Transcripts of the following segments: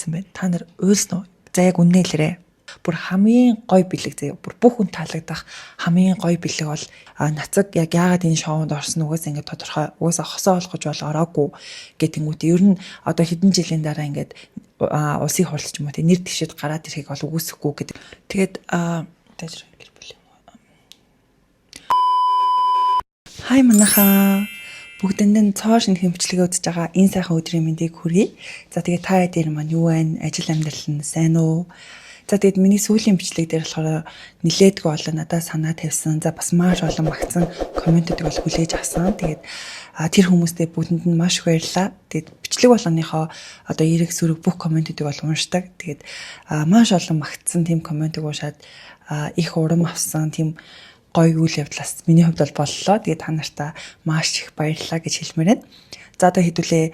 хийцэн байна. Та нар уйлсан уу? За яг үннээлээрээ. Бүр хамгийн гоё бэлэг заяа. Бүр бүх хүн таалагдах хамгийн гоё бэлэг бол нацаг яг яагаад энэ шоунд орсон угаас ингээд тодорхой угаасаа хосоо олгож бол ороогүй гэтэнгүүт ер нь одоо хэдэн жилийн дараа ингээд улсын хурлч юм уу те нэр дэвшээд гараад ирэхийг бол үгүйсэхгүй гэдэг. Тэгээд хай манайхаа бүгдэнд цоо шинэ хэмжлэгээ үзэж байгаа энэ сайхан өдрийн мэндийг хүргэе. За тэгээд та дээр маань юу байна? Ажил амьдрал нь сайн уу? За тэгээд миний сүүлийн бичлэг дээр болохоор нилээдгүй болоо надад санаа тавьсан. За бас маш олон магтсан комментүүдийг бол хүлээж авсан. Тэгээд тэр хүмүүстээ бүгдэнд нь маш их баярлалаа. Тэгээд бичлэг болгоныхоо одоо эрэг сүрэг бүх комментүүдийг бол уншдаг. Тэгээд маш олон магтсан тийм комментиг уушаад их урам авсан тийм гоё үйл явдлаас миний хувьд бол боллоо. Тэгээд та нартаа маш их баярлалаа гэж хэлмээр байна. За одоо хэдүүлээ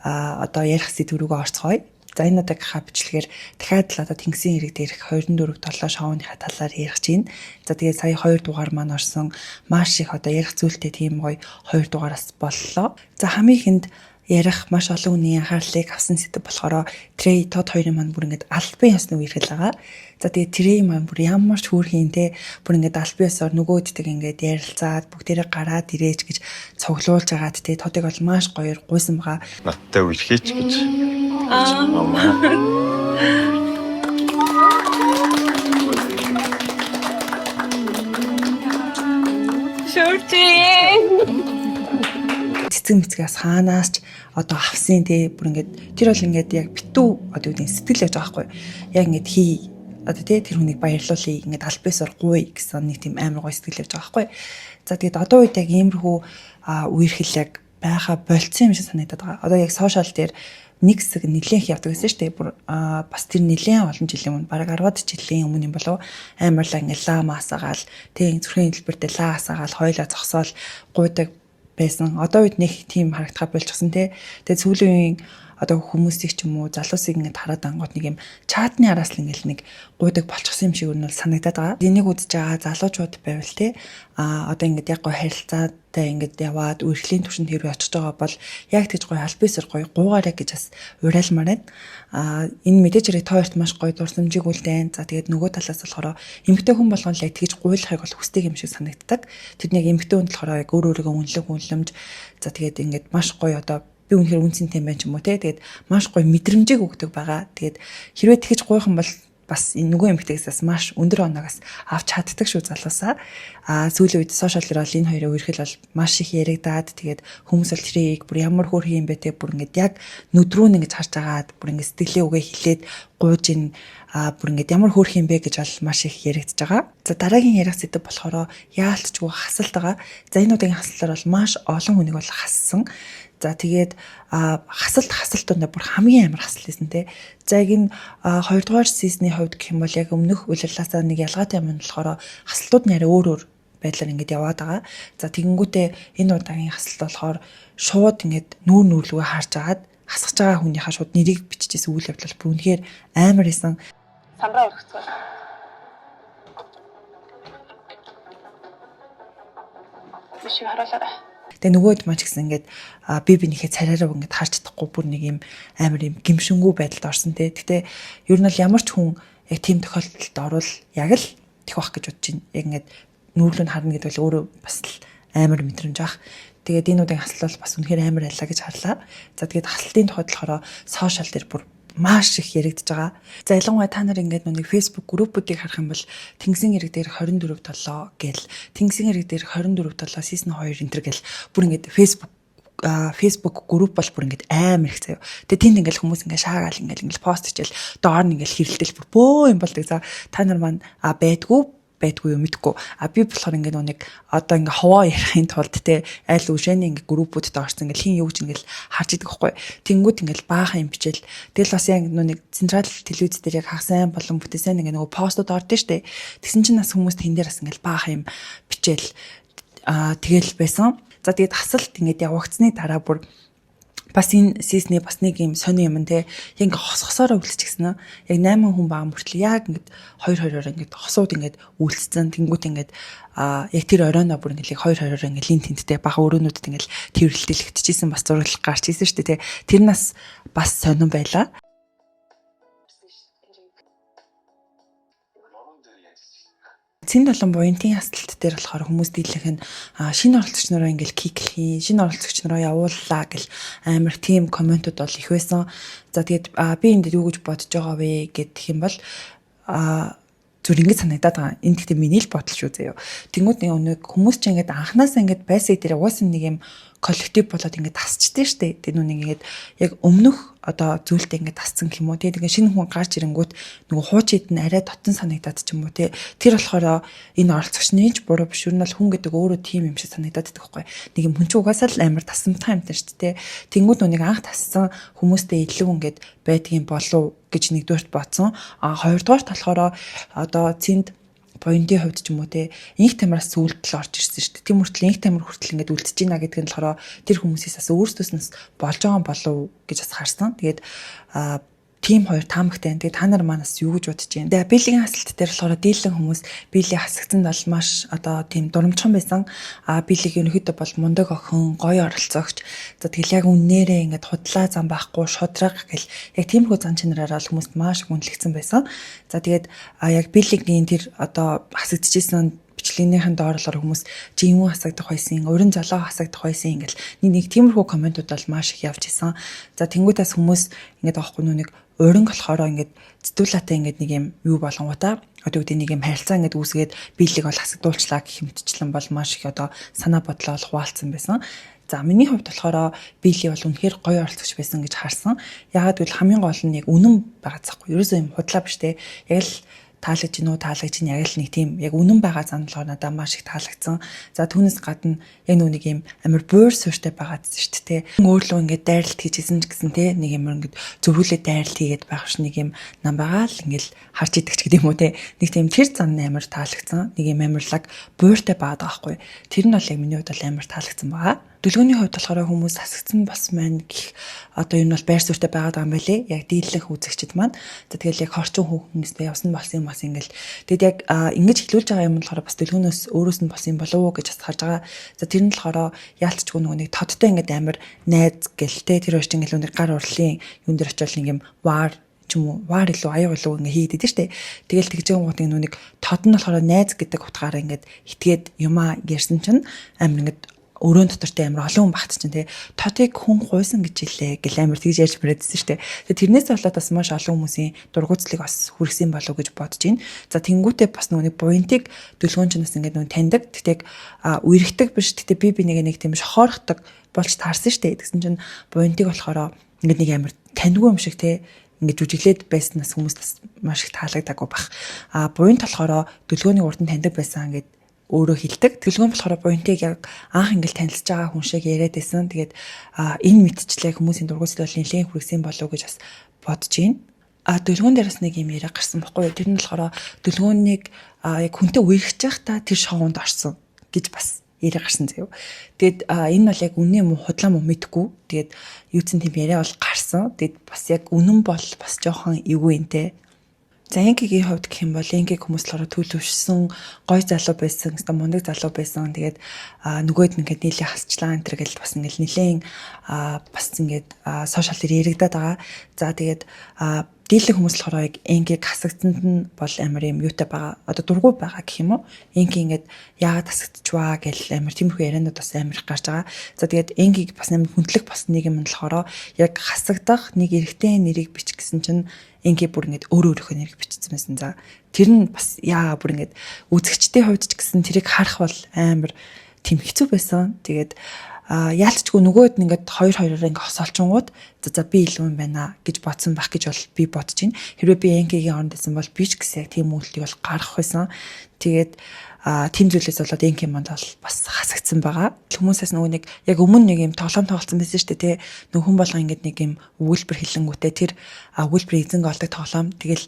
одоо ярих сэдв рүүгээ орцгоё. За энэ удаагийнхаа бичлэгээр дахиад л одоо тэнгисийн хэрэг дээрх 24/7 шоуныхаа талаар ярих чинь. За тэгээд сая 2 дугаар маань орсон маш их одоо ярих зүйлтэй тийм гоё 2 дугаараас боллоо. За хамгийн ихэнд ярих маш олон хүний анхаарлыг авсан сэдв болохоор Трей Тод хоёрын маань бүр ингээд албан ёсны үерхэл байгаа. За тэгээд Трей маань бүр ямар ч хөөрхийн те бүр ингээд албан ёсоор нөгөөддөг ингээд ярилцаад бүгдээрээ гараад ирээч гэж цуглуулж агаад те Тодыг бол маш гоёор гуйсан байгаа. Надтай үерхээч гэж. Цэцэг мэцгээс хаанаас ч одоо авсан те бүр ингээд тэр бол ингээд яг битүү одоо үгүй сэтгэл яж байгаа байхгүй яг ингээд хий одоо те тэр хүнийг баярлуулъя ингээд албасаар гуй гэсэн нэг тийм амар гоё сэтгэл яж байгаа байхгүй. За тэгээд одоо үед яг иймэрхүү үерхэл яг байха болцсон юм шиг санагдаад байгаа. Одоо яг сошиал дээр нэг хэсэг нэлээх явдаг гэсэн шүү дээ. Бүр бас тэр нэлээд олон жилийн өмнө бараг 10 жилийн өмнө юм болов амарлаа ингээд ламаасаагаал тэг зүрхийн хэлбэртэй лаасаагаал хойлоо зогсоол гуйдаг байсан. Одоо үед нэг тийм харагдах болчихсон те. Тэгээд сүүлийн үеийн одоо хүмүүсийг ч юм уу залуусыг ингээд хараад ангууд нэг юм чатны араас л ингээд нэг гуйдаг болчихсон юм шиг өрнөл санагдаад байгаа. Энийг үзэж байгаа залуучууд байвал те одоо ингээд яг гоё харилцаатай ингээд яваад үерхлийн түвшинд хэрвээ очиж байгаа бол яг тэгж гоё албасаар гоё гуугаарэ гэж бас уриалмаар байна. Энэ мэдээж хэрэг тойрт маш гоё дурсамжийг үлдээн. За тэгээд нөгөө талаас болохоор эмэгтэй хүн болгон л яг тэгж гуйлахыг бол хүсдэг юм шиг санагддаг. Тэднийг эмэгтэй хүн болохоор яг өөр өөрийгөө үнэлэмж за тэгээд ингээд маш гоё одоо би үнэхээр үнцэнтэй юм байна ч юм уу те. Тэгээд маш гоё мэдрэмжийг өгдөг байгаа. Тэгээд хэрвээ тэгж гуйхан бол бас энэ нөгөө эмэгтэйгээс маш өндөр оноогоос авч чаддаг шүү залуусаа. Сүүлийн үед сошиал дээр бол энэ хоёрын үерхэл бол маш их яригадаад тэгээд хүмүүс бол тэрийг бүр ямар хөөрхөн юм бэ те бүр ингээд яг нүдрүүн ингэж харж агаад бүр ингээд сэтгэлээ үгээ хилээд гуйж ин бүр ингээд ямар хөөрхөн юм бэ гэж бол маш их яригдж байгаа. За дараагийн ярих сэдв болохоор яалтчгүй хасалт байгаа. За энэ удаагийн хасалтаар бол маш олон хүнийг бол хассан. За тэгээд хасалт дондоо бүр хамгийн амар хасалт байсан те. За яг энэ 2 дугаар сизний хувьд гэх юм бол яг өмнөх улирлаасаа нэг ялгаатай юм нь болохоор хасалтууд нь арай өөр байдлаар ингэж яваад байгаа. За тэгэнгүүтээ энэ удаагийн хасалт болохоор шууд ингэж нүүрлүүгээ харж агаад хасгаж байгаа хүнийхээ шууд нэрийг биччихсэн үйл явдал бүр үнэхээр амар исэн. Самбраа өргөцгөө. Биш харуулаарай. Тэгээ нөгөөд маань ч гэсэн ингээд би бинийхээ царайраа ингээд харж чадахгүй бүр нэг юм амар юм гимшингүү байдалд орсон те. Гэтэ ер нь бол ямар ч хүн яг тийм тохиолдолд орвол яг л тех бах гэж бодож байна. Яг ингээд нүүрлөнд харна гэдэг бол өөрөө бас амар мэдрэмж ах. Тэгээд энэ удаагийн хасалт бол бас үнэхээр амар байлаа гэж харлаа. За тэгээд хасалтын тухайд болохоор сошиал дээр бүр маш их яригдж байгаа. За ялангуяа та нар ингээд нэг Facebook группүүдийг харах юм бол Тэнгисийн хэрэг дээр 24/7 гэл Тэнгисийн хэрэг дээр 24/7 season 2 энтер гэл бүр ингээд Facebook групп бол бүр ингээд амар их заяа. Тэгээ тэнд ингээд хүмүүс ингээд шаагаал ингээд пост хийчихэл доор нь ингээд хэрэлдэл бүр бөө юм болдог. За та нар маань байдгүй юм мэдгүй. Би болохоор ингээд нэг одоо ингээд ховоо ярихын тулд те айл үшэний ингээд группүүдтэй орсон ингээд хин юу ч ингээд харж идэг байхгүй. Тэнгүүд ингээд баахан юм бичээл. Тэгэл бас яг нэг централ телевиз дээр яг хагасан болон бүтээсэн ингээд нөгөө постууд ордон штэ. Тэгсэн чинь бас хүмүүс тэн дээр бас ингээд баахан юм бичээл тэгэл байсан. За тэгээд хасалт ингээд явагдсны дараа бүр бас энэ сизний бас нэг юм сони юм те яг ингээ хосгосоор үлдчихсэн нь яг 8 хүн баа мөртлөө яг ингээ 2-2-оор ингээ хосууд ингээ үлдсэн тэнгуут ингээ яг тэр оройноо бүр ингээ 2-2-оор ингээ лин тенттэй бага өрөөнүүдэд ингээ тэрвэрлэлэгдчихсэн бас зураглал гарч ирсэн шүү дээ те тэрнээс бас сонирн байла. Цэн долон буянтын хасалт дээр болохоор хүмүүс дийлэх нь шинэ оролцогч нараа ингээл киклхийн, шинэ оролцогч нараа явууллаа гэл амар тийм комментууд бол их байсан. За тэгээд би энд юу гэж бодож байгаа вэ гэх юм бол зүр ингэж санагдаад байгаа. Энд гэхдээ миний л бодол шүү заяа. Тэнгүүд нэг хүмүүс ч ингээд анханасаа ингээд байсаг дээр угаасан нэг юм коллектив болоод ингээд тасчдээ штэ. Тэр нүг ингээд яг өмнөх одоо зүйлтэй ингээд тасцсан юм уу. Тэгээ шинэ хүн гарч ирэнгүүт нөгөө хуучид нь арай дотн санагдаад ч юм уу те. Тэр болохоор энэ оролцогч нэж буруу биш. Юу нь бол хүн гэдэг өөрөө тийм юм шиг санагдаад байдаг байхгүй. Нэг юм хүн ч угаасаа л амар тасамтай юм даа штэ те. Тэнгүүд нүг анх тассан хүмүүстэй илүү ингээд байдгийн болов гэж нэгдүгээрт бодсон. Хоёрдугаарт болохоор одоо цэнд поинтын хувьд ч юм уу те инх тамираас үлдэл орж ирсэн шүү дээ. Тийм хүртэл инх тамир хүртэл ингээд үлдэж байна гэдэг нь болохоор тэр хүмүүсээс бас өөрсдөөс болж байгаа болов гэж бас харсан. Тэгээд тим хоёр таамагтай. Тэгээд та нар манаас юу гэж бодож байна? Тэгээд биелийн хасалт дээр болохоор дийлэн хүмүүс биелийн хасагцсан бол маш одоо тийм дурамчхан байсан. Биелийг ерөнхийдөө бол мундаг охин, гоё оролцогч. За тэгэл яг үннээрээ ингээд худлаа зам байхгүй, шудраг гэл яг тиймэрхүү зан чанараараа хүмүүст маш гүнлэгдсэн байсан. За тэгээд яг биелигийн тэр одоо хасагдчихсэн бичлэгнийхэн доорлоор хүмүүс жинхэнэ хасагдах байсан, урин залуу хасагдах байсан ингээл нэг тиймэрхүү комментууд бол маш их явж исэн. За тэнгуүтээс хүмүүс ингээд авахгүй нүг урин болохоор ингээд цэдүүлаатай ингээд нэг юм юу болонгуудаа одоо үгүй нэг юм харилцаа ингээд үүсгээд биелийг бол хасагдуулчлаа гэх мэтчлэн бол маш их одоо санаа бодлоо хуваалцсан байсан. За миний хувьд болохоор биели бол үнэхээр гоё оролцогч байсан гэж харсан. Яагаад гэвэл хамгийн гол нь яг үнэн байгаа захгүй. Ерөөсөө юм худлаа биш те. Яг л таалагдж гинүү таалагдж ин яг л нэг тийм яг үнэн байгаа зандлаар надад маш их таалагдсан. За түүнээс гадна яг нүг юм амар буур суурьтай байгаадсэн шүү дээ. Өөрлөө ингээд дайралт хийжсэн ч гэсэн те нэг юм ингээд зөвхөлөө дайралт хийгээд байх ш нэг юм нам байгаа л ингээд харж идэг ч гэдэг юм уу те. Нэг тийм тэр зан амар таалагдсан. Нэг юм амарлаг бууртай байгаад байгаа байхгүй. Тэр нь бол яг миний хувьд бол амар таалагдсан байгаа. Дүлгөөний хувьд болохоор хүмүүс хасагдсан бас маань гэх одоо энэ бол байр суурьтай байгаад байгаа юм байлээ. Яг дийлэнх үзэгчд маань. За тэгэл яг хорчин хүүхнээсээ явсан болсон юм бас ингээл. Тэгэд яг ингэж хэлүүлж байгаа юм болохоор бас дүлгөөнөөс өөрөөс нь болсон юм болов уу гэж бас харж байгаа. За тэр нь болохоор яалтчгүй нэг тодтой ингээд амар найз гэлтэй тэр хоёр чинь ингээл өндөр гар урлын юун дээр очивол нэг юм вар ч юм уу вар илүү аяа илүү ингээ хийгээд дээ штэ. Тэгэл тэгж байгаа гот нэг тод нь болохоор найз гэдэг утгаараа ингээд итгээд юмаа ярьсан чинь амар ингээд өрөөнд дотортой амар олон хүн багт чинь тий тодыг хүн гуйсан гэж хэлээ гэл амар тэгж ярьж мөрөөдсөн шүү дээ. Тэгээ тэрнээс болоод бас маш олон хүмүүсийн дургуутслыг бас хүргэсэн болов гэж бодож байна. За тэнгуүтээ бас нэг буянтыг дүлгөөн ч бас ингээд нэг таньдаг. Тэгтээ үерхдэг биш. Тэгтээ би нэг тийм шохоорхдаг болж таарсан шүү дээ. Тэгсэн чинь буянтыг болохоор ингээд нэг амар таньгүй юм шиг тий ингээд жүжиглээд байснаас хүмүүст маш их таалагдаагүй баг. Буянт болохоор дүлгөөний урд нь таньдаг байсан ингээд өөрөө хилдэг. Дэлгүүн болохоор буянтыг яг анх ингээл танилцж байгаа хүн шиг яриад байсан. Тэгээд энэ мэдчлээ хүмүүсийн дургуутсад бол нэлээд хүргэсэн болов уу гэж бас бодож байна. Дэлгүүн дээрээс нэг юм яриа гарсан баггүй юу. Тэр нь болохоор дэлгүүнийг яг хүнтэй үерхэж байхдаа тэр шоунд орсон гэж бас яриа гарсан заяа. Тэгэд энэ бол яг үнэн юм уу худлаа мó мэдгүй. Тэгээд юуцэн тийм яриа бол гарсан. Тэгэд бас яг үнэн бол бас жоохон эвгүй нэ. За Энкигийн хувьд гэх юм бол Энкиг хүмүүс болохоор төлөвшсөн гой залуу байсан, өстой мундаг залуу байсан. Тэгээд нөгөөд ингээд нийлээ хасчлаа энэ төр гэл бас ингээд нилээн бас ингээд сошиал дээр яригадаад байгаа. За тэгээд дийлэн хүмүүс болохоор яг Энкиг хасагдсанд нь бол амар юм юутай байгаа. Одоо дургуй байгаа гэх юм уу? Энки ингээд яагаад хасагдчихваа гэл амар тиймэрхүү ярианууд бас амар их гарч байгаа. За тэгээд Энкиг бас амар хүндлэх бас нэг юм болохоор яг хасагдах нэг эрэгтэй нэрийг бичих гэсэн чинь Энки бүр ингээд өөрийнхөө нэрийг бичсэн байсан. За тэр нь бас бүр ингээд үзэгчдийн хувьд ч гэсэн тэрийг харах бол амар тийм хэцүү байсан. Тэгээд яалтчгүй нөгөөд нь ингээд хоёр ингээд хосоолчингууд за би илүү юм байна гэж бодсон байх гэж бол би бодож байна. Хэрвээ би Энкигийн оронд байсан бол би ч гэсэн яг тийм үйлдэлийг бол гаргах байсан. Тэгээд тийм зүйлээс болоод Энки манд бол бас хасагдсан байгаа. Хүмүүсээс нөгөө нэг яг өмнө нэг юм тоглоом тоглолцсон байсан шүү дээ, тэ. Хүн болго ингээд нэг юм өгүүлбэр хэлэнгүүтээ тэр өгүүлбэр эзэн голдог тоглоом. Тэгэл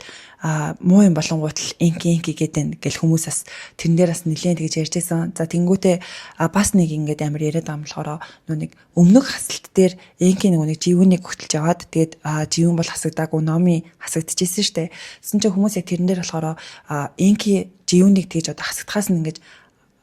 муу юм болонгууд л Энки гэдэг гэл хүмүүсээс тэрэн дээр бас нэлээд тэгж ярьжсэн. За тэнгүүтээ бас нэг ингээд амар яриад байгаа юм болохоор нөгөө нэг өмнөх хасалт дээр Энки нэг живүүнийг хөтөлж аваад тэгээд живүүн бол хасагдаагүй номи хасагдчихсэн шүү дээ. Тэсэн чинь хүмүүс яг тэрэн дээр болохоор Энки живүүнийг тэгж одоо хасагдахаас нь ингэж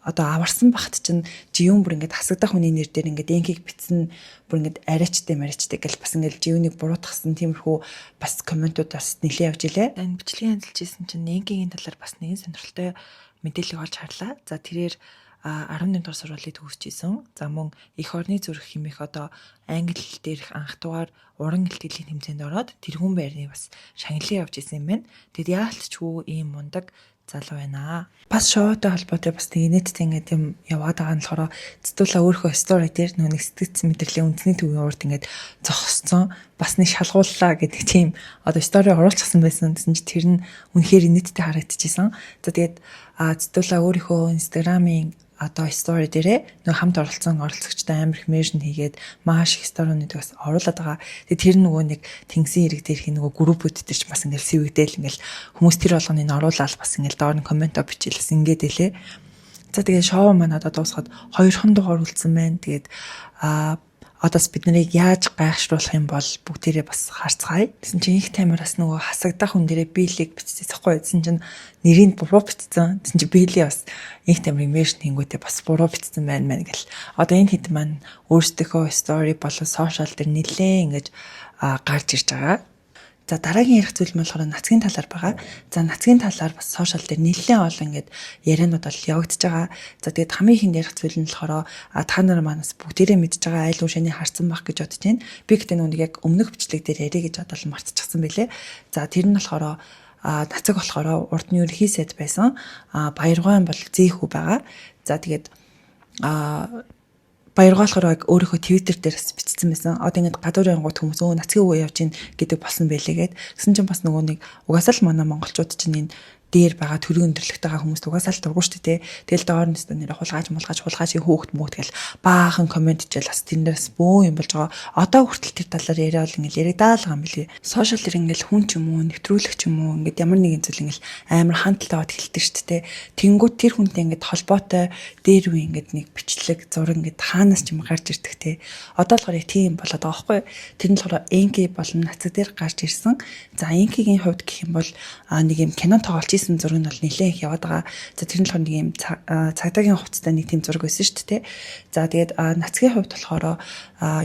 одоо аварсан багт чинь живүүн бүр ингээд хасагдах хүний нэр дээр ингээд энкийг бичсэн бүр ингээд арайчтай гэл бас ингээд живүүнийг буруутгасан тиймэрхүү бас комментууд бас нэлээд явж илээ. Энэ бичлэгийн хэлжсэн чинь энкигийн талаар бас нэгэн сонирхолтой мэдээлэл олж харлаа. За тэрээр 11 дугаар сургуулийг төгсөжсэн. За мөн эх орны зүрх хэмээх одоо англи хэл дээрх анх дугаар уран илтгэлийн тэмцээнд ороод тэргүүн байрны бас шагналын явж исэн юм байна. Тэгэд яалтчгүй ийм мундаг залуу байна. Бас шоутай холбоотой бас нийтдээ ингээд юм яваад байгаа нь болохоор Цэцүүлээ өөрийнхөө стори дээр нэг сэтгцэн мэдрэлийн үндэсний төвийн урд ингээд зогсцсон. Бас нэг шалгууллаа гэдэг тийм одоо стори оруулчихсан байсан. Гэсэн чи тэр нь үнэхээр нийтдээ харагдчихсан. За тэгээд Цэцүүлээ өөрийнхөө инстаграмын одоо стори дээрээ нэг хамт оролцсон оролцогчтой амар их меншн хийгээд маш их сторинууд бас оруулаад байгаа. Тэгээд тэр нөгөө нэг тэнгисийн ирэг дээрх нөгөө группүүд дээр ч бас ингээл сэвэгдээл ингээл хүмүүс тэр болгоныг оруулаад бас ингээл доор нь коммент бичээл бас ингээд элэ. За тэгээд шоу маань одоо дуусгаад 2хан дугаар үлдсэн байна. Тэгээд одоос бид нарыг яаж гайхшруулах юм бол бүгдээрээ бас харцгаая. Гэсэн чинь их таймараас нөгөө хасагдах хүн дээрээ биелийг бичсэн зөхгүй. Гэсэн чинь нэрийг буруу бичсэн. Гэсэн чинь биелээ бас их таймрын меншн хийнгүүтээ бас буруу бичсэн байна гэл. Одоо энэ хэд маань өөрсдийнхөө стори болон сошиал дээр нэлээ ингэж гарч ирж байгаа. За дараагийн ярих зүйл нь болохоор нацгийн талаар байгаа. За нацгийн талаар бас сошиал дээр нэлээд олон ингээд яриануд бол явагдаж байгаа. За тэгээд хамгийн ихэнд ярих зүйл нь болохоор та нар манаас бүгдээрээ мэдж байгаа айл уушааны харцсан байх гэж бодож байна. Би гэдэг нүг яг өмнөх бичлэг дээр ярих гэж бодол мартчихсан байлээ. За тэр нь болохоор нацаг болохоор урд нь ерхий сайд байсан. Баяргоон бол зэйхүү байгаа. За тэгээд баяргаалахаар өөрийнхөө Twitter дээрээс бичсэн байсан. Одоо ингээд гадуурын гот хүмүүс нацгийн үе явж гин гэдэг болсон байлээгээд. Гэсэн чинь бас нөгөө нэг угаасаа л манай монголчууд чинь энэ дээр байгаа төрийн өндөрлөгтэйгээ хүмүүс угаасаа л дургуй шүү дээ. Тэгэл доор нь өстө нэр хулгайч хөөхт мөөхт гэл баахан коммент ичээл бас тэрнээс бөө юм болж байгаа. Одоо хүртэл тэр талаар яриад ингээл яриадаал байгаа юм билий. Сошиал дээр ингээл хүн ч юм уу, нэвтрүүлэг ч юм уу ингээд ямар нэгэн зүйл ингээл амар хандлтаа бод хэлдэг шүү дээ. Тэнгүүд тэр хүнтэй ингээд холбоотой дээр үе ингээд нэг бичлэг зураг ингээд хаанаас ч юм гарч ирдэг те. Одоо болохоор тийм болоод байгаа байхгүй. Тэр нь болохоор Энки болон нацаг дээр гарч ирсэн. За Энкигийн хувьд гэх юм бол нэг юм кино тоглож исэн зураг нь бол нэлээд их яваад байгаа. За тэр нь болохоор нэг юм цагдаагийн хувцастай нэг тийм зураг байсан шүү дээ. За тэгээд нацгийн хувьд болохоор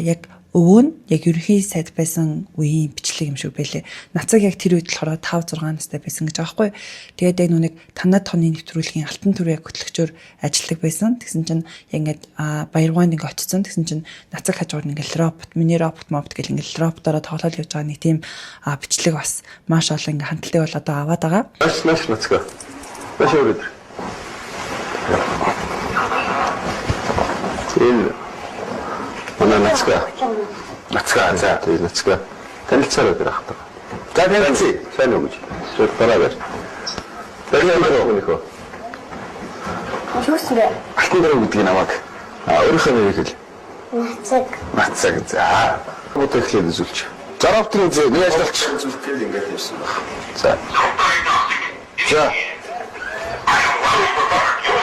яг өвөө нь яг ерөнхий сайд байсан үеийн бичлэг юм шиг байлээ. Нацаг яг тэр үед болохоор 5 6 настай байсан гэж байгаа байхгүй. Тэгээд яг нүг танаад тооны нэвтрүүлгийн алтан төрийн хөтлөгчөөр ажилладаг байсан. Тэгсэн чинь яг ингээд баяргоонд ингээд очсон. Тэгсэн чинь нацаг хажуугаар ингээд робот, миний робот гэл ингээд роботороо тоглоод явж байгаа нэг тийм бичлэг бас маш олон ингээд хандлтыг бол одоо аваад байгаа. Маш нацгаа. Маш өрөд. Нацгаа за тийм нацгаа танилцаарай гэх хата. За танилцъя. Сайн уу гэж. Шууд бараагаар. Тэрийгөө. Юусэн бэ? Алтан дөрөв гэдэг намайг. Өөрийнхөө нэрийг хэл. Нацаг. За. Мод эхлээд үзүүлч. Заравтрын зэ нэг ажиллач. Үзүүлтэл ингээд явсан баг. За.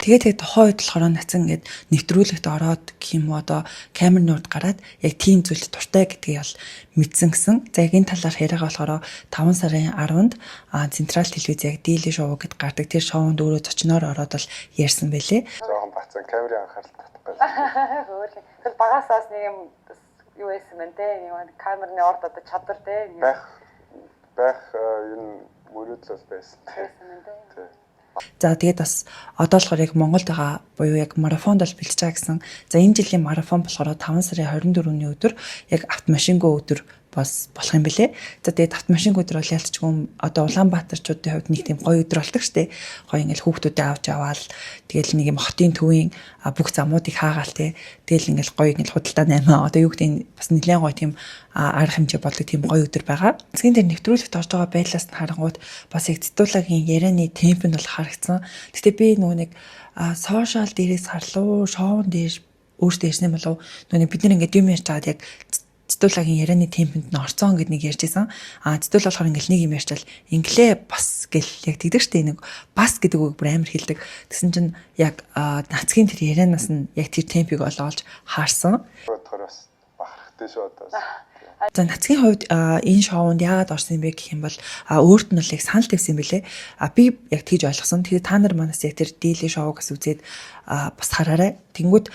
Тэгээд тухайн үед болохоор нацан ингээд нэвтрүүлэгт ороод гэх юм уу одоо камерын урд гараад яг тийм зүйлд дуртай гэдгийг бол мэдсэн гсэн. За яг энэ талаар яриага болохоор 5 сарын 10-нд Централ телевиз яг Daily Show гэд гардаг тэр шоунд өөрөө зочноор ороод бол ярьсан байлээ. Жохон бацсан камерын анхаарал татах гэж. Хөөх. Тэр багасаас нэг юм юу байсан мэн те. Нэг камерны орд одоо чадвар те. Байх энэ мөрөдлөл байсан. Тэ. За тэгээд бас одоо болохоор яг Монголд байгаа буюу яг марафонд бол бэлтэж байгаа гэсэн. За энэ жилийн марафон болохоор 5 сарын 24-ний өдөр яг автомашингүй өдөр бас болох юм бэлээ. За тэгээд автомашингүй өдөр бол ялцчгүй одоо Улаанбаатарчуудын хувьд нэг тийм гоё өдөр болдог штэ. Гоё ингээл хүүхдүүдээ авч аваал тэгэл нэг юм хотын төвийн бүх замуудыг хаагаал те. Тэгэл ингээл гоё ингээл худалдаа 8 одоо юу гэдэг бас нэлээд гоё тийм арга хэмжээ болдог тийм гоё өдөр байгаа. Эцгийн дээр нэвтрүүлэгт орж байгаа байдлаас нь харангуут бас яг Цэцүүлээгийн ярианы темп нь бол харагдсан. Гэтэ би нөгөө нэг сошиал дээрээс харлуу шоун дээр өөртөө ярьсан болов нөгөө бид нар ингээд юм ярьж байгаад яг Цэцүүлээгийн ярианы темпэнд нь орцсон гэд нэг ярьжсэн. Цэцүүл болохоор ингээл нэг юм ярьчаал инглээ бас гэл яг тэгдэг штэ нэг бас гэдэг үг бүр амар хэлдэг. Тэгсэн чинь яг нацгийн тэр ярианаас нь яг тэр темпийг олж харсан. Бодохоор бас бахархтай шүү одоо. За нацгийн хувьд энэ шоунд яагаад орсон юм бэ гэх юм бол өөрт нь л яг санал тавьсан юм билэ. Би яг тэгж ойлгосон. Тэгэхээр та нар манаас яг тэр дийлээ шоугаас үзээд бас хараарай. Тэнгүүд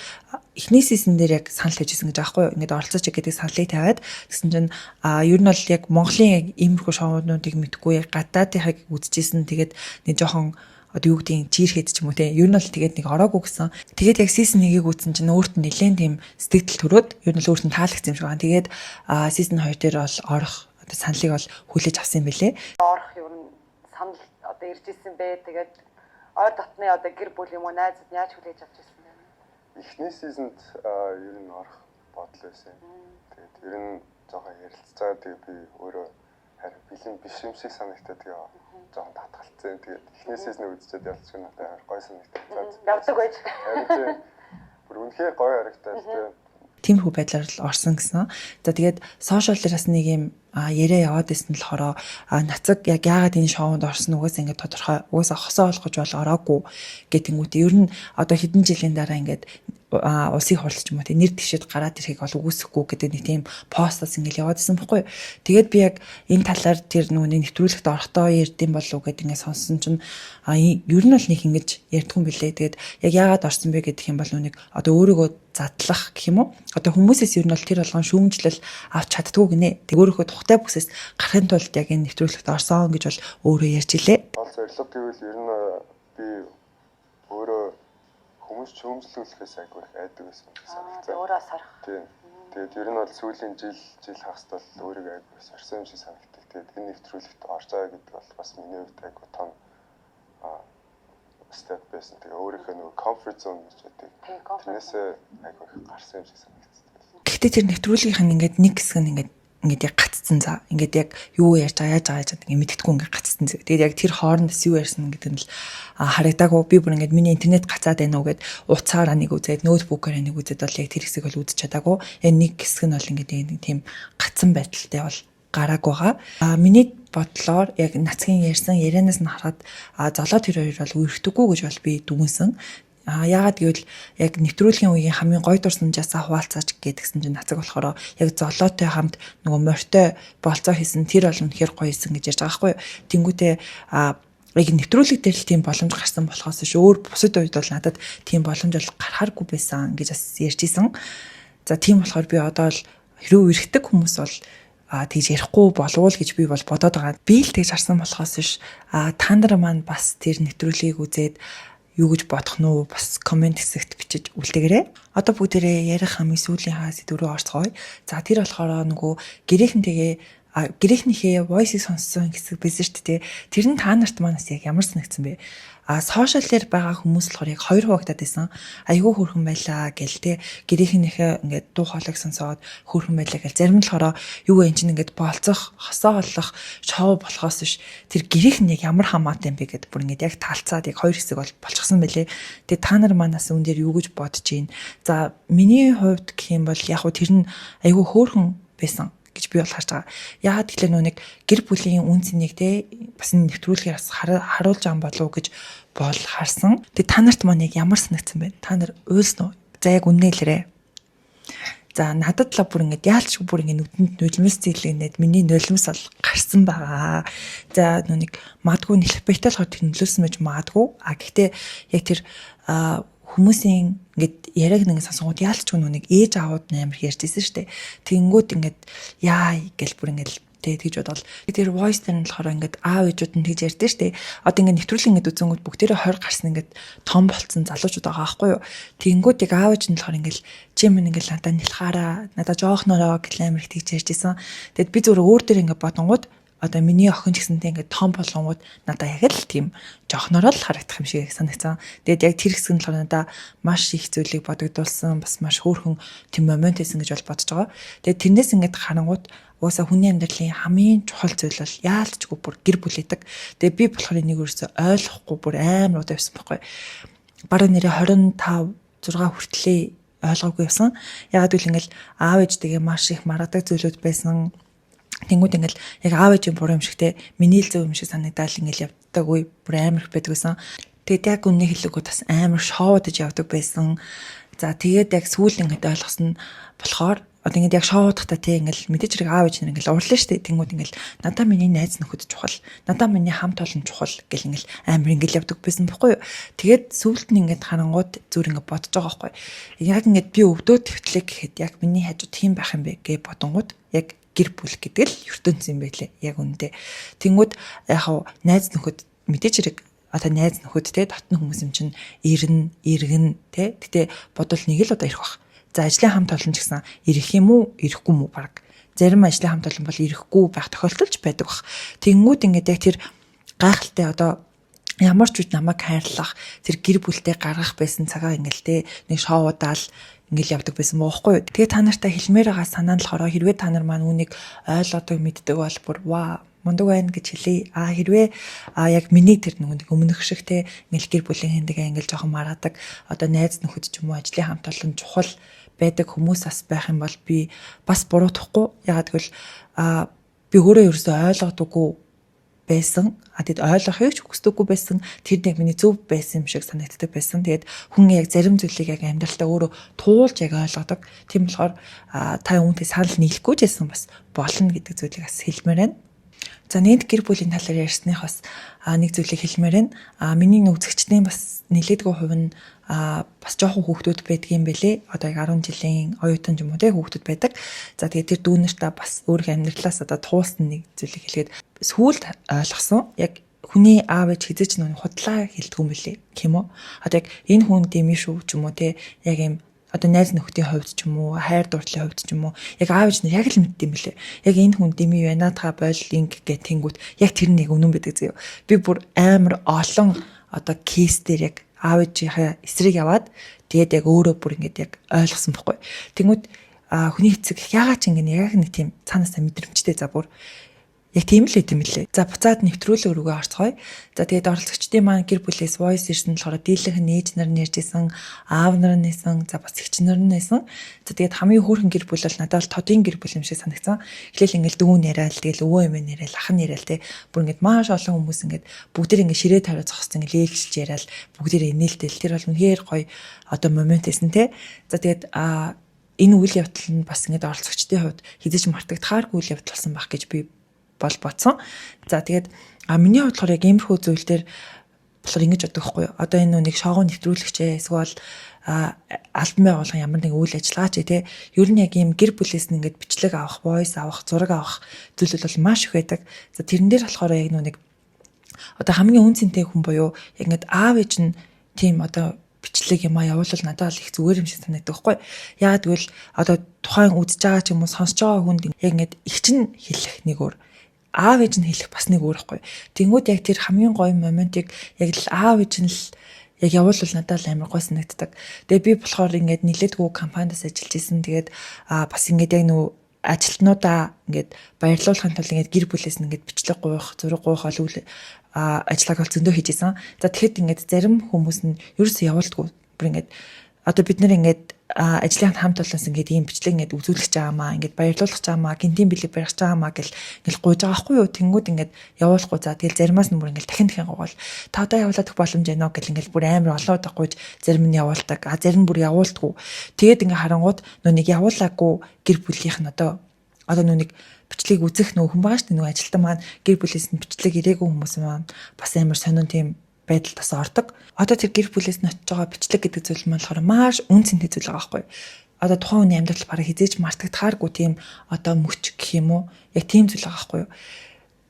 эхний сизон дээр яг санал тавьжсэн гэж аахгүй юу. Ингээд оролцооч гэдэг саналыг тавиад тэгсэн чинь ер нь бол яг Монголын яг иймэрхүү шоунуудыг мэдгүй яг гадаадынхыг үзчихсэн. Тэгээд нэг жоохон одоо юу гэдгийг чирэхэд ч юм уу те ер нь бол тэгээд нэг ороогүй гэсэн. Тэгээд яг season 1-ийг үзсэн чинь өөрт нь нэлээд тийм сэтгэл төрөөд ер нь л өөрт нь таалагдсан юм шиг байна. Тэгээд season 2 дээр бол орох одоо саналыг бол хүлээж авсан юм билэ. Орох ер нь санал одоо ирж исэн бэ. Тэгээд ойр дотны одоо гэр бүл юм уу найзууд яаж хүлээж авч ирсэн бэ? Эхний season-д ер нь орох бодол байсан. Тэгээд ер нь жоохон ярилцаад тэгээд би өөрөө харин бэлэн биш юм шиг санагдаад тэгээд жоохон татгалцсан. Тэгээд эхний season-ыг үзчихээд ялцсан надад амар гой санагдаад. Явдаг байж. Харин бүр үнэхээр гой харагдаад тэгээд Тиймэрхүү байдлаар л орсон гэсэн. За тэгээд сошиал дээр бас нэг юм яриа яваад байсан болохоор нацаг яг яагаад энэ шоунд орсон угаас ингээд тодорхой угаасаа хосоо олгож бол ороогүй гэтэнгүүт ер нь одоо хэдэн жилийн дараа ингээд улсын хурлч юм уу нэр дэвшээд гараад ирэхийг бол үгүйсэхгүй гэдэг нэг тийм постаас ингээд яваад исэн байхгүй. Тэгээд би яг энэ талаар тэр нүуний нэвтрүүлэгт орохдоо ярьдсан болов уу гэдэг ингээд сонссон чинь ер нь бол нэг ингэж ярьдгүй юм билээ. Тэгээд яг яагаад орсон бэ гэдэг юм бол нүг одоо өөрийгөө задлах гэх юм уу. Одоо хүмүүсээс ер нь бол тэр болгон шүүмжлэл авч чаддгүй гинэ. Тэг өөрийнхөө тухтай бүсээс гарахын тулд яг энэ нэвтрүүлэгт орсон гэж бол өөрөө ярьж илээ. Гол зорилго гэвэл ер нь би өөрөө хүмүүс шүүмжлүүлэхээс айгүй их айдаг байсан гэж санагдсан. Өөрөө сарах. Тийм. Тэгээд ер нь бол сүүлийн жил хагас бол өөрийгөө айгүй сорсон юм шиг санагддаг. Тэгээд энэ нэвтрүүлэгт орж байгаа гэдэг бол бас миний хувьд айгүй том степ байсан. Тэгээ өөрийнхөө нөгөө comfort zone гэж байдаг. Тэрнээсээ айгүй их гарсан юм шиг санагдсан. Гэхдээ тэр нэвтрүүлгийнх нь ингээд нэг хэсэг нь ингээд яг гаццсан за. Ингээд яг юу ярьж байгаа яаж байгаа гэдэг ингээд мэддэхгүй ингээд гаццсан. Тэгээд яг тэр хоорондос юу ярьсан гэдэг нь л харагдаагүй. Би бүр ингээд миний интернет гацаад байна уу гэд уцаараа нэг үзээд ноутбукаар нэг үзээд бол яг тэр хэсэг бол үзэж чадаагүй. Яг нэг хэсэг нь бол ингээд нэг тийм гацсан байдалтай бол гарааг байгаа. Миний бодлоор яг нацгийн ярьсан ярианаас нь харахад золоо тэр хоёр бол үерхдэггүй гэж бол би дүгнсэн. Яагаад гэвэл яг нэвтрүүлгийн үеийн хамгийн гоё дурсамжаасаа хуваалцаач гэдгсэн чинь нацаг болохоор яг золоотой хамт нөгөө морьтой болцоо хийсэн тэр бол үнэхээр гоё исэн гэж ярьж байгаа байхгүй юу. Тэнгүүтээ яг нэвтрүүлэг дээр л тийм боломж гарсан болохоос ш өөр бусад үед бол надад тийм боломж бол гарахааргүй байсан гэж бас ярьж исэн. За тийм болохоор би одоо л хэрэг үерхдэг хүмүүс бол тэгж ярихгүй болов уу гэж би бол бодоод байгаа. Би л тэгж харсан болохоос ш та нар маань бас тэр нэвтрүүлгийг үзээд юу гэж бодох нь уу бас комент хэсэгт бичиж үлдээгээрэй. Одоо бүгдээрээ ярих хамгийн сүүлийн сэдв рүү орцгоё. За тэр болохоор нөгөө гэрээхнийхээ voice-ийг сонссон хэсэг байсан шүү дээ. Тэр нь та нарт манаас яг ямар санагдсан бэ? Сошиал дээр байгаа хүмүүс болохоор яг хоёр хуваагдаад байсан. Айгүй хөөрхөн байлаа гэл те гэрээхнийхээ ингээд дуу хоолойг сонсоод хөөрхөн байлаа гэл зарим нь болохоор юу вэ энэ чинь ингээд болцох хосоо олох шоу болохоос биш тэр гэрээхэн яг ямар хамаатай юм бэ гэд бүр ингээд яг таалцаад яг хоёр хэсэг бол болчихсон байлээ. Тэгээ та нар манаас үн дээр юу гэж бодож байна? За миний хувьд гэх юм бол яг хөө тэр нь айгүй хөөрхөн байсан гэж би бол харж байгаа. Яагаад гэвэл нүг гэр бүлийн үн цэнийг те бас нэвтрүүлгээр бас харуулж байгаа болов уу гэж бол харсан. Тэгээ та нарт маань яг ямар санагдсан бэ? Та нар уйлсан уу? За яг үнэ хэлээрэй. За надад л бүр ингээд яалч бүр ингээд нүдэнд нулимс зэглэгнээд миний нулимс бол гарсан байгаа. За нүг магадгүй нэлбэтэй болохоор тэр нөлөөсөн байж магадгүй. Гэхдээ яг тэр хүмүүсийн ингээд яриаг нэг сонсонгууд яалч ч нүг ээж аауд амар ярьж ирсэн шүү дээ. Тэнгүүд ингээд яа гэл бүр ингээд тэгж бодвол тэр voice дээр нь болохоор ингээд аав ээжүүд нь тэгж ярьдээ шүү дээ. Одоо ингээд нэвтрүүлэг ингээд үзэнгүүд бүгдээрээ 20 гарсан ингээд том болцсон залуучууд байгаа байхгүй юу. Тэнгүүд яг аав ээж нь болохоор ингээд чи минь ингээд надад нэлхаараа надад жоохнороо гэл амар их тэгж ярьж исэн. Тэгэд би зүгээр өөр дээр ингээд бодонгууд одоо миний охин ч гэсэнтэй ингээд том болгонгууд надад яг л тийм жоохнороо л харагдах юм шиг санагдсан. Тэгэд яг тэр хэсэг нь болохоор надад маш их зүйлийг бодогдуулсан бас маш хөөрхөн тийм момент байсан гэж бол бодож байгаа. Тэгэд тэрнээс ингээд харангууд уусаа хүний амьдралын хамгийн чухал зүйл бол яалтчгүй бүр гэр бүлээдэг. Тэгээ би болохоор энийг өөрөөсөө ойлгохгүй бүр амар удаа явсан байхгүй. Бараг нэрээ 25 6 хүртлээ ойлгоогүй явсан. Ягаад гэвэл ингээл аав ээжтэйгээ маш их маргадаг зүйлүүд байсан. Тэнгүүд ингээл яг аав ээжийн буруу юм шигтэй миний л зөв юм шиг санагдал ингээл явдаг үе бүр амар их байдаг байсан. Тэгээд яг үнэ хэлээгөө бас амар шоудаж явдаг байсан. За тэгээд яг сүүл ингээд ойлгосон болохоор одоо ингээд яг шоудахта тий ингээл мэдээж хэрэг аав ээж нар ингээл уурлаа штэ тэнгууд ингээл надаа миний найз нөхөд чухал надаа миний хамт олон чухал гэл ингээл амар ингээл явдаг байсан байхгүй юу. Тэгээд сүүлд нь ингээд харангууд зүр ингээд бодож байгаа байхгүй. Яг ингээд би өвдөө твтлээ гэхэд яг миний хажуу тийм байх юм бэ гэ бодонгууд яг гэр бүл гэдэг л ертөнц юм байлээ. Яг үнэндээ. Тэнгууд яг найз нөхөд мэдээж хэрэг одоо найз нөхөд те дотны хүмүүс юм чинь иргэн те гэтээ бодвол нэг л удаа ирэх бах. За ажлын хамт олон ч гэсэн ирэх юм уу, ирэхгүй юм уу баг. Зарим ажлын хамт олон бол ирэхгүй байх тохиолдолч байдаг бах. Тэнгүүд ингээд яг тэр гайхалтай одоо ямар ч үед намайг хайрлах, тэр гэр бүлтэй гаргах байсан цагаа ингээл те нэг шоудаал ингээл явдаг байсан бохоггүй. Тэгээ та нартай хэлмээр байгаа санаа нь болохоор хэрвээ та нар маань үүнийг ойлгодог мэддэг бол бүр ваа мундаг байна гэж хэлээ. Хэрвээ яг миний тэр нэг өмнөх шиг те ингээл гэр бүлийн хиндэгээ ингээл жоохон мараадаг одоо найз нөхөд ч юм уу ажлын хамт олон чухал байдаг хүмүүс бас байх юм бол би бас буруутахгүй. Ягаад гэвэл би өөрөө ерөөсөө ойлгодоггүй байсан. Тэгэд ойлгохыг ч хүсдэггүй байсан. Тэр нэг миний зөв байсан юм шиг санагддаг байсан. Тэгээд хүн яг зарим зүйлийг яг амьдралтаа өөрөө туулж яг ойлгодог. Тийм болохоор та үүнтэй санал нийлэхгүй ч гэсэн бас болно гэдэг зүйлийг бас хэлмээр байна. За нэг гэр бүлийн талаар ярьсных бас нэг зүйлийг хэлмээр байна. Миний үзэгчдийн бас нэлээдгүй хувь нь бас жоохон хүүхдүүд байдгийн бэлээ. Одоо яг 10 жилийн оюутан ч юм уу те хүүхдүүд байдаг. За тэгээд тэр дүүнэртээ бас өөрийнхөө амьдралаас одоо туулсан нэг зүйлийг хэлгээд сүүлд ойлгосон. Яг хүний аав ээж хизээч нүг худлаа хэлдэг юм бэлээ гэх юм уу. Одоо яг энэ хүн дэмий шүү ч юм уу те яг юм одоо найз нөхдийн хувьд ч юм уу, хайр дурлалын хувьд ч юм уу, яг аав ээж нь яг л мэддэм билээ. Яг энэ хүн дэмий байна та бойл линк гэх тэнгүүд яг тэр нэг үнэн байдаг зөө. Би бүр амар олон одоо кейс дээр яг аав ээжийнхээ эсрэг яваад тэгээд яг өөрөө бүр ингэж яг ойлгосон байхгүй. Тэнгүүд хүний эцэг яагаад ч ингэ яг нэг тийм цаанаасаа мэдрэмжтэй за бүр яг тийм л хэдэм билээ. За буцаад нэвтрүүлэг рүүгээ орцгоё. За тэгээд оролцогчдын маань гэр бүлээс voice ирсэн болохоор дийлэнх нь ээж нар нь ярьжсэн, аав нар нь нэсэн, за бас эгч нар нь нэсэн. За тэгээд хамгийн хөөрхөн гэр бүл бол надад бол тодын гэр бүл юм шиг санагдсан. Эхлээл ингээл дүүн яриад тэгэл өвөө юм яриад ах нь яриад те бүр ингээд маш олон хүмүүс ингээд бүгдээр ингээд ширээ тавиад зогссон ингээд ээлжилж яриад бүгдээр инээлтэл тэр бол үнэхээр гоё одоо момент эсэн те. За тэгээд энэ үйл явдал нь бас ингээд оролцогчдын хувьд хизээч мартагдахааргүй үйл явдал болсон байх гэж би бол бодсон. За тэгээд миний хувьд болохоор яг иймэрхүү зүйл дээр болохоор ингэж боддог байхгүй юу. Одоо энэ нэг шоуг нэвтрүүлэгчээ эсвэл альбом байгуулах ямар нэг үйл ажиллагаа ч те ер нь яг ийм гэр бүлээс нь ингээд бичлэг авах, voice авах, зураг авах зүйлүүд бол маш их байдаг. За тэрэн дээр болохоор яг нэг одоо хамгийн үнцэнтэй хүн буюу яг ингээд аав ээж нь тийм одоо бичлэг юм явуулвал надад л их зүгээр юм шиг санагддаг байхгүй. Яагаад гэвэл одоо тухайн үзэж байгаа ч юм уу сонсож байгаа хүнд яг ингээд их чинь хэлэх нэг өөр аав ээж нь хэлэх бас нэг өөр байхгүй. Тэнгүүд яг тэр хамгийн гоё моментыг яг л аав ээж нь л яг явуулвал надад л амар гоё санагддаг. Тэгээ би болохоор ингээд нилээдгүй компаниас ажиллаж исэн. Тэгээд бас ингээд яг нөө ажилтнуудаа ингээд баярлуулахын тулд ингээд гэр бүлээс нь ингээд бичлэг гуйх, зураг гуйх ол ажиллааг бол зөндөө хийж исэн. За тэгэхэд ингээд зарим хүмүүс нь ерөөсөө явуулдаггүй. Бүр ингээд одоо бид нэр ингээд ажлын хамт олонс ингээд ийм бичлэг ингээд үзүүлэх гэж байгаамаа, ингээд баярлуулах гэж байгаамаа, гинтийн бэлэг барих гэж байгаамаа гэл ингээл гуйж байгаа байхгүй юу. Тэнгүүд ингээд явуулахгүй. За тэгэл заримаас нь бүр ингээд дахин гуйвал та одоо явуулах боломж байна уу гэл ингээд бүр амар олон удаа гуйж зарим нь явуулдаг. Зарим нь бүр явуулдаггүй. Тэгээд ингээд харангууд нөө нэг явуулаагүй гэр бүлийнх нь одоо нөө нэг бичлэгийг үзэх нөө хүн байгаа шүү дээ. Нөө ажилтан маань гэр бүлээс нь бичлэг ирээгүй хүмүүс маань бас амар сонин тийм байдал тас ордог. Одоо тэр гэр бүлээс нь очиж байгаа бичлэг гэдэг зүйл маань болохоор маш үнцэнтэй зүйл байгаа байхгүй. Одоо тухайн хүний амьдрал бараг хизээж мартагдахааргүй тийм одоо мөч гэх юм уу. Яг тийм зүйл байгаа байхгүй юу.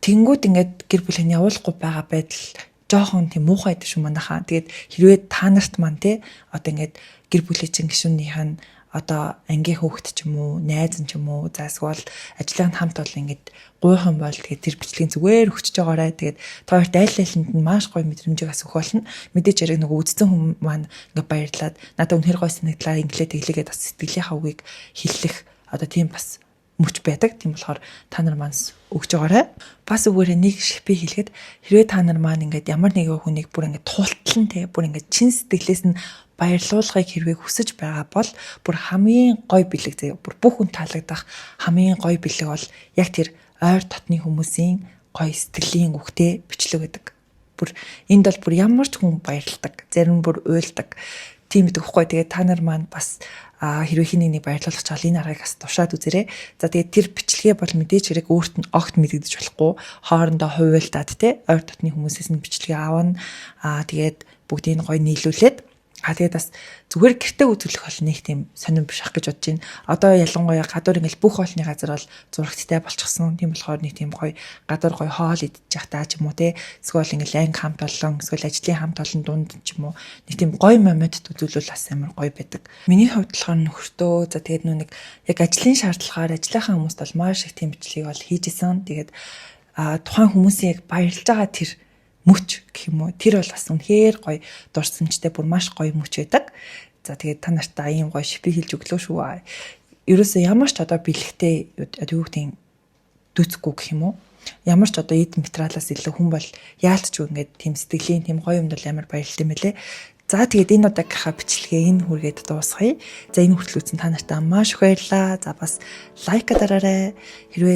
Тэнгүүд ингээд гэр бүлийн явуулахгүй байгаа байдал жоохон тийм муухай байдаг шүү манайхаа. Тэгээд хэрвээ та нарт маань те одоо ингээд гэр бүлийн чинь гишүүнийх нь одоо ангийн хүүхэд ч юм уу, найз нь ч юм уу, за эсвэл ажлын хамт бол ингээд гуйх юм бол тэгээд тэр бичлэгийн зүгээр өгчөж байгаарай. Тэгээд таарт айл айланд нь маш гоё мэдрэмжийг бас өгөх болно. Мэдээж яриг нөгөө үдцэн хүн маань ингээд баярлаад надад үнэхээр гоё санагдлаа, инглээ тэглээгээд бас сэтгэлийнхаа үгийг хэллэх одоо тийм бас мөч байдаг. Тийм болохоор та нар маань өгч байгаарай. Бас өгөөрэй нэг шипи хэлэхэд хэрвээ та нар маань ингээд ямар нэгэн хүнийг бүр ингээд туултлан те бүр ингээд чин сэтгэлээс нь баярлуулгыг хэрвээ хүсэж байгаа бол бүр хамгийн гоё бэлэг заяа бүр бүх хүн таалагдах хамгийн гоё бэлэг бол яг тэр ойр дотны хүмүүсийн гоё сэтгэлийн үгтэй бичлэг гэдэг. Бүр энд бол бүр ямар ч хүн баярлдаг, зарим бүр уйлдаг. тийм гэдэг хэвгүй. Тэгээд та нар маань бас хэрвээ хин нэг баярлуулах чаал энэ аргыг бас тушаад үзээрэй. За тэгээд тэр бичлэгээ бол мэдээж хэрэг өөрт нь огт мэдэгдэж болохгүй. Хоорондоо хувилдаад те ойр дотны хүмүүсээс нь бичлэгээ авна. Тэгээд бүгдийг гоё нийлүүлээд тэгээд бас зүгээр гэртээ үзүүлэх бол нэг тийм сонирн биш ах гэж бодож байна. Одоо ялангуяа гадуур ингээл бүх хоолны газар бол зурагттай болчихсон. Тийм болохоор нэг тийм гоё гадуур гоё хоол идчих таа ч юм уу те. Эсвэл ингээл анги хамт олон, эсвэл ажлын хамт олон дунд ч юм уу нэг тийм гоё моментд үзүүлвэл бас амар гоё байдаг. Миний хувьд болохоор нөхөртөө за тэгээд нэг яг ажлын шаардлагаар ажиллахаа хүмүүст бол маш их тийм бичлэгийг бол хийж исэн. Тэгээд тухайн хүмүүсийн яг баярлж байгаа тэр мөч гэх юм уу тэр бол бас үнэхээр гоё дурсамжтай бүр маш гоё мөч байдаг. За тэгээд та нартаа ийм гоё шипи хэлж өглөө шүү. Ерөөсөө ямар ч одоо бэлэгтэй юу гэдэг дүүцэхгүй гэх юм уу. Ямар ч одоо эд материалаас илүү хүн бол яалтч ингээд тийм сэтгэлийн тийм гоё юмд бол амар баярлалтай мэлээ. За тэгээд энэ удаагийнхаа бичлэгээ энэ хүргээд дуусгая. За энэ хүртэл үзсэн та нартаа маш их баярлалаа. За бас лайк дараарай. Хэрвээ